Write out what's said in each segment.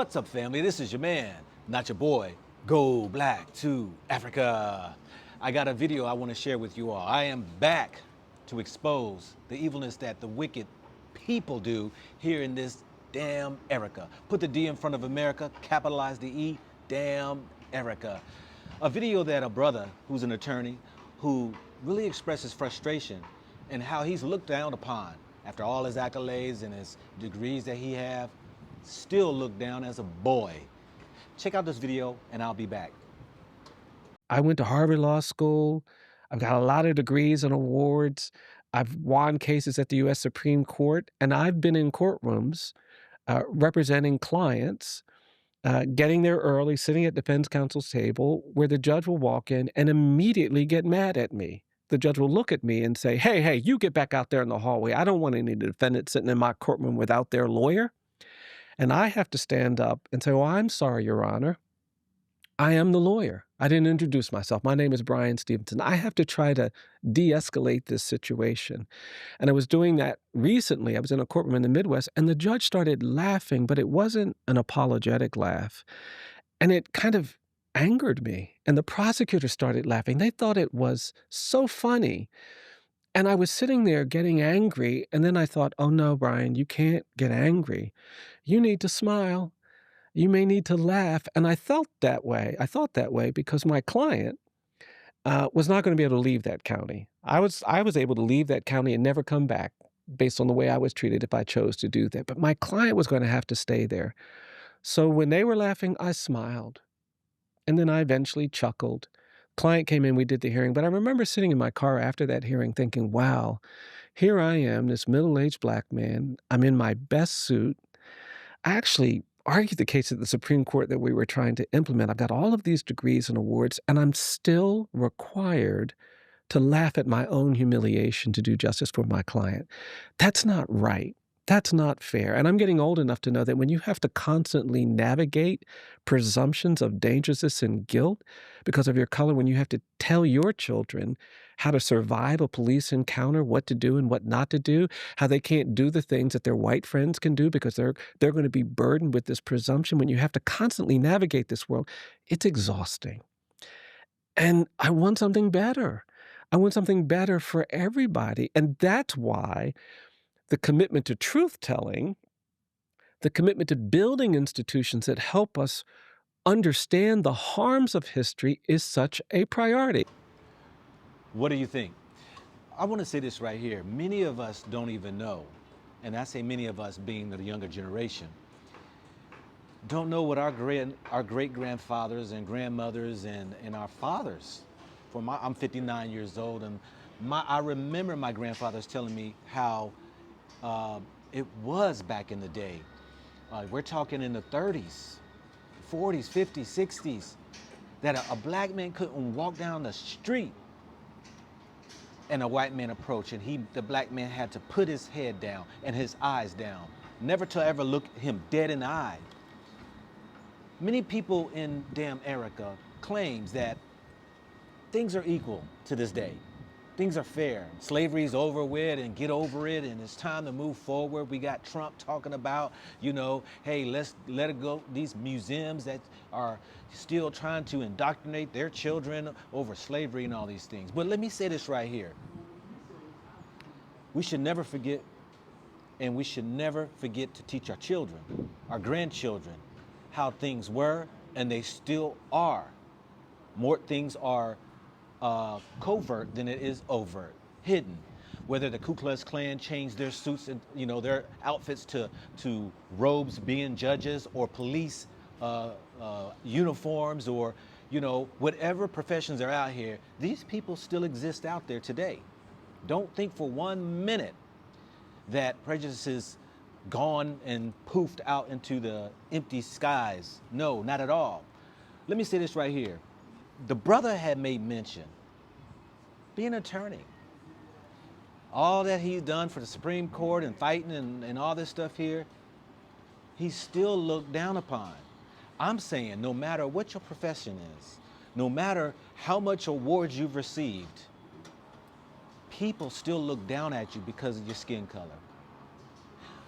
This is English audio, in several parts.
What's up, family? This is your man, not your boy. Go black to Africa. I got a video I want to share with you all. I am back to expose the evilness that the wicked people do here in this damn Erica. Put the D in front of America, capitalize the E, damn Erica. A video that a brother who's an attorney who really expresses frustration and how he's looked down upon after all his accolades and his degrees that he have, still looked down as a boy. Check out this video and I'll be back. I went to Harvard Law School. I've got a lot of degrees and awards. I've won cases at the US Supreme Court, and I've been in courtrooms representing clients, getting there early, sitting at defense counsel's table, where the judge will walk in and immediately get mad at me. The judge will look at me and say, hey, you get back out there in the hallway. I don't want any defendants sitting in my courtroom without their lawyer. And I have to stand up and say, well, I'm sorry, Your Honor. I am the lawyer. I didn't introduce myself. My name is Brian Stevenson. I have to try to de-escalate this situation. And I was doing that recently. I was in a courtroom in the Midwest, and the judge started laughing, but it wasn't an apologetic laugh. And it kind of angered me. And the prosecutor started laughing. They thought it was so funny. And I was sitting there getting angry, and then I thought, oh no, Brian, you can't get angry. You need to smile. You may need to laugh. And I felt that way. I thought that way because my client was not going to be able to leave that county. I was able to leave that county and never come back based on the way I was treated if I chose to do that. But my client was going to have to stay there. So when they were laughing, I smiled. And then I eventually chuckled. Client came in, we did the hearing, but I remember sitting in my car after that hearing thinking, wow, here I am, this middle-aged black man. I'm in my best suit. I actually argued the case at the Supreme Court that we were trying to implement. I've got all of these degrees and awards, and I'm still required to laugh at my own humiliation to do justice for my client. That's not right. That's not fair. And I'm getting old enough to know that when you have to constantly navigate presumptions of dangerousness and guilt because of your color, when you have to tell your children how to survive a police encounter, what to do and what not to do, how they can't do the things that their white friends can do because they're going to be burdened with this presumption, when you have to constantly navigate this world, it's exhausting. And I want something better. I want something better for everybody. And that's why the commitment to truth-telling, the commitment to building institutions that help us understand the harms of history is such a priority. What do you think? I want to say this right here. Many of us don't even know, and I say many of us being the younger generation, don't know what our great-grandfathers and grandmothers and our fathers, I'm 59 years old, and I remember my grandfathers telling me how it was back in the day. We're talking in the 30s, 40s, 50s, 60s, that a black man couldn't walk down the street and a white man approached, and the black man had to put his head down and his eyes down, never to ever look him dead in the eye. Many people in damn Erica claims that things are equal to this day. Things are fair. Slavery's over with and get over it, and it's time to move forward. We got Trump talking about, hey, let's let it go. These museums that are still trying to indoctrinate their children over slavery and all these things. But let me say this right here. We should never forget, and we should never forget to teach our children, our grandchildren, how things were and they still are. More things are covert than it is overt, hidden. Whether the Ku Klux Klan changed their suits and their outfits to robes being judges, or police uniforms, or whatever professions are out here, these people still exist out there today. Don't think for 1 minute that prejudice is gone and poofed out into the empty skies. No, not at all. Let me say this right here. The brother had made mention, being an attorney, all that he's done for the Supreme Court and fighting and all this stuff here, he's still looked down upon. I'm saying no matter what your profession is, no matter how much awards you've received, people still look down at you because of your skin color.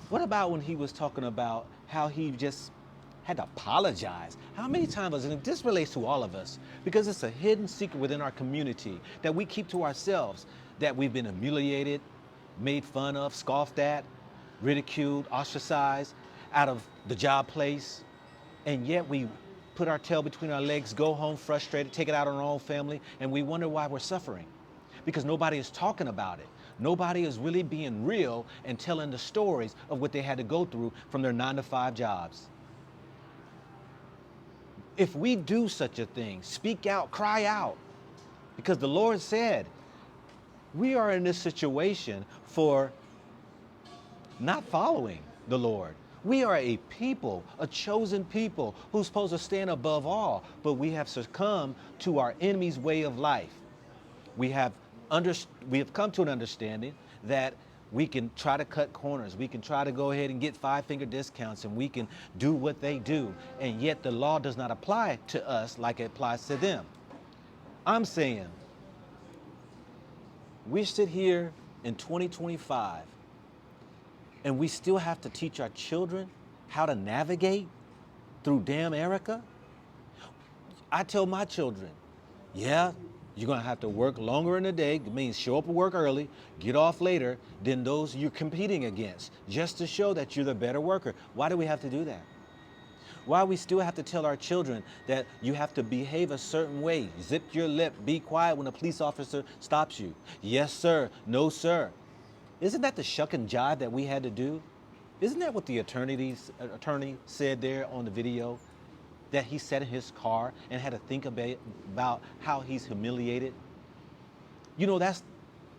What about when he was talking about how he just had to apologize. How many times, and this relates to all of us, because it's a hidden secret within our community that we keep to ourselves, that we've been humiliated, made fun of, scoffed at, ridiculed, ostracized out of the job place, and yet we put our tail between our legs, go home frustrated, take it out on our own family, and we wonder why we're suffering. Because nobody is talking about it. Nobody is really being real and telling the stories of what they had to go through from their 9-to-5 jobs. If we do such a thing, speak out, cry out, because the Lord said, we are in this situation for not following the Lord. We are a people, a chosen people who's supposed to stand above all, but we have succumbed to our enemy's way of life. We have come to an understanding that we can try to cut corners. We can try to go ahead and get 5-finger discounts, and we can do what they do. And yet the law does not apply to us like it applies to them. I'm saying we sit here in 2025 and we still have to teach our children how to navigate through damn America. I tell my children, yeah, you're gonna have to work longer in the day. It means show up at work early, get off later than those you're competing against, just to show that you're the better worker. Why do we have to do that? Why we still have to tell our children that you have to behave a certain way? Zip your lip, be quiet when a police officer stops you. Yes, sir, no, sir. Isn't that the shuck and jive that we had to do? Isn't that what the attorney said there on the video? That he sat in his car and had to think about how he's humiliated. You know, that's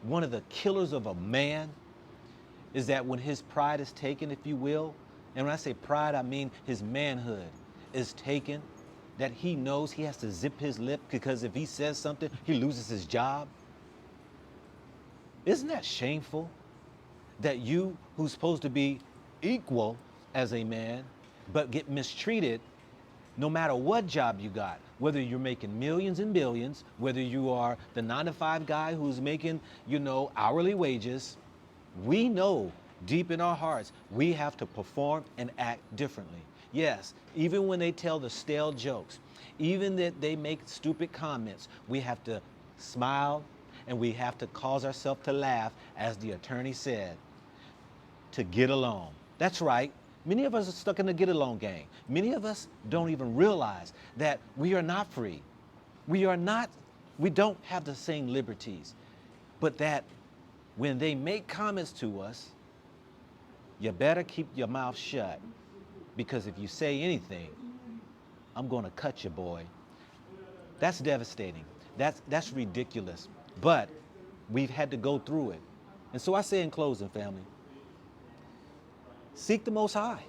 one of the killers of a man, is that when his pride is taken, if you will, and when I say pride, I mean his manhood is taken, that he knows he has to zip his lip because if he says something, he loses his job. Isn't that shameful? That you, who's supposed to be equal as a man, but get mistreated no matter what job you got, whether you're making millions and billions, whether you are the 9-to-5 guy who's making, hourly wages, we know deep in our hearts, we have to perform and act differently. Yes, even when they tell the stale jokes, even that they make stupid comments, we have to smile and we have to cause ourselves to laugh, as the attorney said, to get along. That's right. Many of us are stuck in the get along gang. Many of us don't even realize that we are not free. We don't have the same liberties, but that when they make comments to us, you better keep your mouth shut, because if you say anything, I'm gonna cut you, boy. That's devastating. That's ridiculous, but we've had to go through it. And so I say in closing, family, seek the Most High.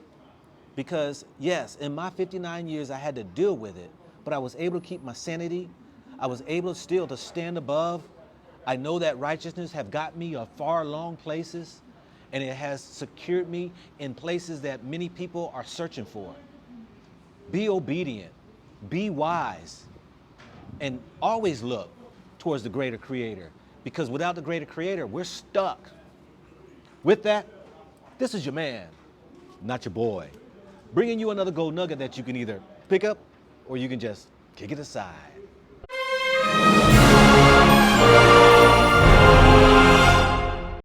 Because yes, in my 59 years, I had to deal with it, but I was able to keep my sanity. I was able still to stand above. I know that righteousness have got me a far long places, and it has secured me in places that many people are searching for. Be obedient, be wise, and always look towards the greater creator, because without the greater creator, we're stuck. With that, this is your man, not your boy, bringing you another gold nugget that you can either pick up or you can just kick it aside.